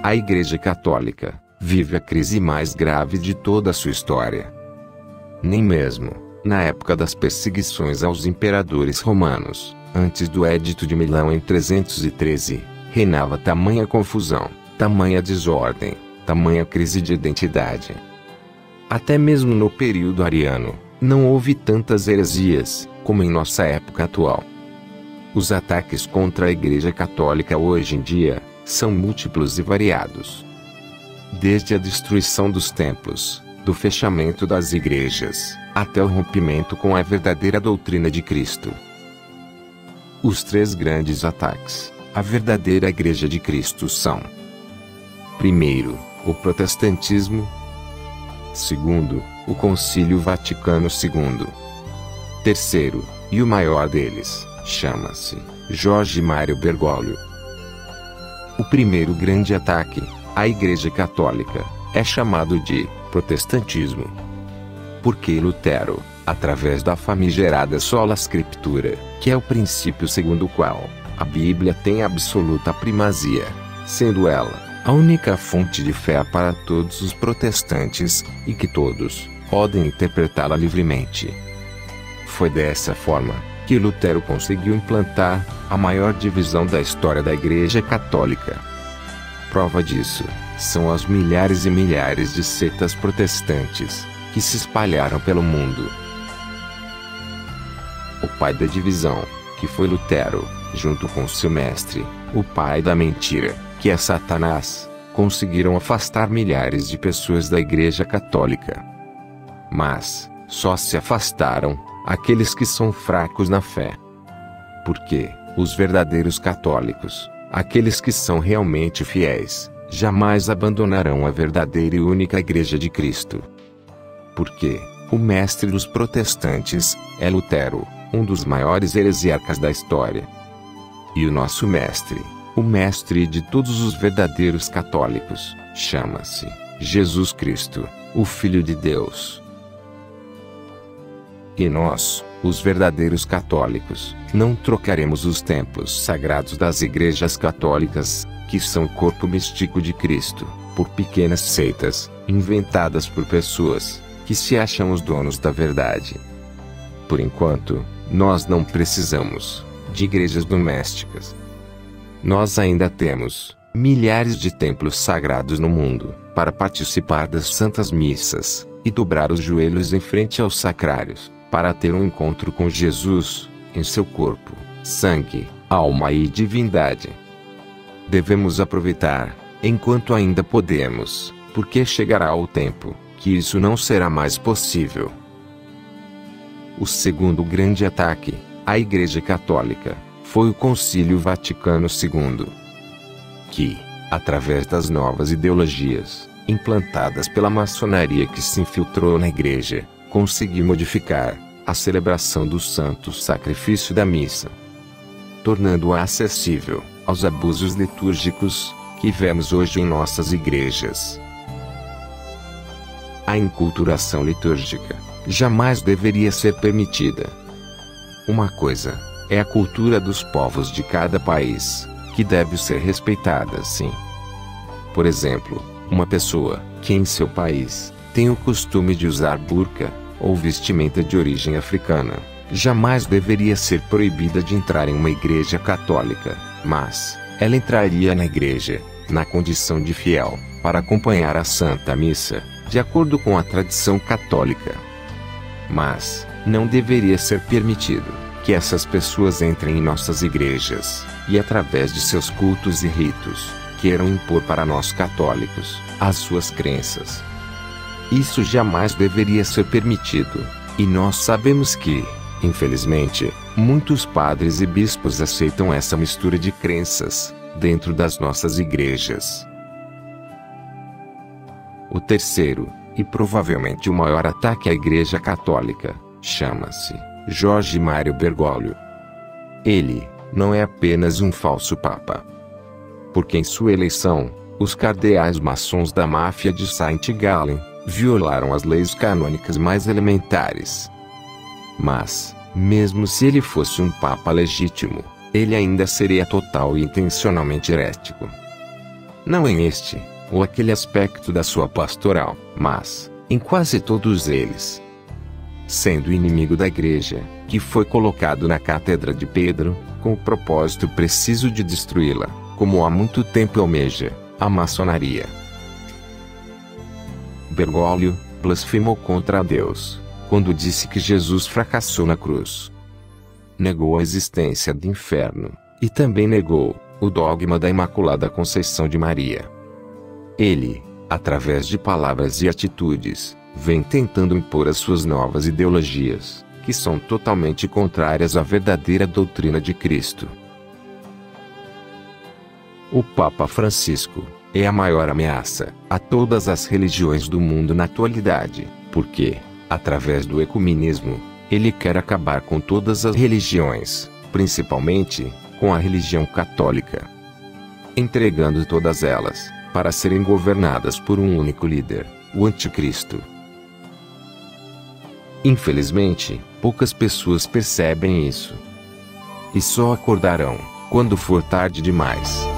a Igreja Católica vive a crise mais grave de toda a sua história. Nem mesmo, na época das perseguições aos imperadores romanos, antes do Edito de Milão em 313, reinava tamanha confusão, tamanha desordem, tamanha crise de identidade. Até mesmo no período ariano, não houve tantas heresias como em nossa época atual. Os ataques contra a Igreja Católica hoje em dia são múltiplos e variados. Desde a destruição dos templos, do fechamento das igrejas, até o rompimento com a verdadeira doutrina de Cristo. Os três grandes ataques à verdadeira Igreja de Cristo são: primeiro, o protestantismo; segundo, o Concílio Vaticano II; terceiro, e o maior deles, chama-se Jorge Mário Bergoglio. O primeiro grande ataque à Igreja Católica é chamado de protestantismo. Porque Lutero, através da famigerada sola scriptura, que é o princípio segundo o qual a Bíblia tem absoluta primazia, sendo ela a única fonte de fé para todos os protestantes, e que todos podem interpretá-la livremente. Foi dessa forma que Lutero conseguiu implantar a maior divisão da história da Igreja Católica. Prova disso são as milhares e milhares de seitas protestantes que se espalharam pelo mundo. O pai da divisão, que foi Lutero, junto com seu mestre, o pai da mentira, que é Satanás, conseguiram afastar milhares de pessoas da Igreja Católica. Mas só se afastaram aqueles que são fracos na fé. Porque os verdadeiros católicos, aqueles que são realmente fiéis, jamais abandonarão a verdadeira e única Igreja de Cristo. Porque o mestre dos protestantes é Lutero, um dos maiores heresiarcas da história. E o nosso mestre, o mestre de todos os verdadeiros católicos, chama-se Jesus Cristo, o Filho de Deus. E nós, os verdadeiros católicos, não trocaremos os templos sagrados das igrejas católicas, que são o corpo místico de Cristo, por pequenas seitas, inventadas por pessoas que se acham os donos da verdade. Por enquanto, nós não precisamos de igrejas domésticas. Nós ainda temos milhares de templos sagrados no mundo, para participar das santas missas, e dobrar os joelhos em frente aos sacrários, para ter um encontro com Jesus, em seu corpo, sangue, alma e divindade. Devemos aproveitar, enquanto ainda podemos, porque chegará o tempo que isso não será mais possível. O segundo grande ataque à Igreja Católica foi o Concílio Vaticano II, que, através das novas ideologias implantadas pela maçonaria que se infiltrou na Igreja, conseguiu modificar a celebração do santo sacrifício da missa, tornando-a acessível aos abusos litúrgicos que vemos hoje em nossas igrejas. A enculturação litúrgica jamais deveria ser permitida. Uma coisa é a cultura dos povos de cada país, que deve ser respeitada sim. Por exemplo, uma pessoa que em seu país tem o costume de usar burca, ou vestimenta de origem africana, jamais deveria ser proibida de entrar em uma igreja católica, mas ela entraria na igreja, na condição de fiel, para acompanhar a Santa Missa, de acordo com a tradição católica. Mas não deveria ser permitido que essas pessoas entrem em nossas igrejas, e através de seus cultos e ritos, queiram impor para nós católicos as suas crenças. Isso jamais deveria ser permitido, e nós sabemos que, infelizmente, muitos padres e bispos aceitam essa mistura de crenças dentro das nossas igrejas. O terceiro, e provavelmente o maior ataque à Igreja Católica, chama-se Jorge Mário Bergoglio. Ele não é apenas um falso papa. Porque em sua eleição, os cardeais maçons da máfia de Saint Gallen violaram as leis canônicas mais elementares. Mas, mesmo se ele fosse um papa legítimo, ele ainda seria total e intencionalmente herético. não em este ou aquele aspecto da sua pastoral, mas em quase todos eles. Sendo inimigo da igreja, que foi colocado na cátedra de Pedro, com o propósito preciso de destruí-la, como há muito tempo almeja a maçonaria. Bergoglio blasfemou contra Deus quando disse que Jesus fracassou na cruz. Negou a existência do inferno, e também negou o dogma da Imaculada Conceição de Maria. Ele, através de palavras e atitudes, vem tentando impor as suas novas ideologias, que são totalmente contrárias à verdadeira doutrina de Cristo. O Papa Francisco é a maior ameaça a todas as religiões do mundo na atualidade, porque, através do ecumenismo, ele quer acabar com todas as religiões, principalmente com a religião católica, entregando todas elas para serem governadas por um único líder, o Anticristo. Infelizmente, poucas pessoas percebem isso. E só acordarão quando for tarde demais.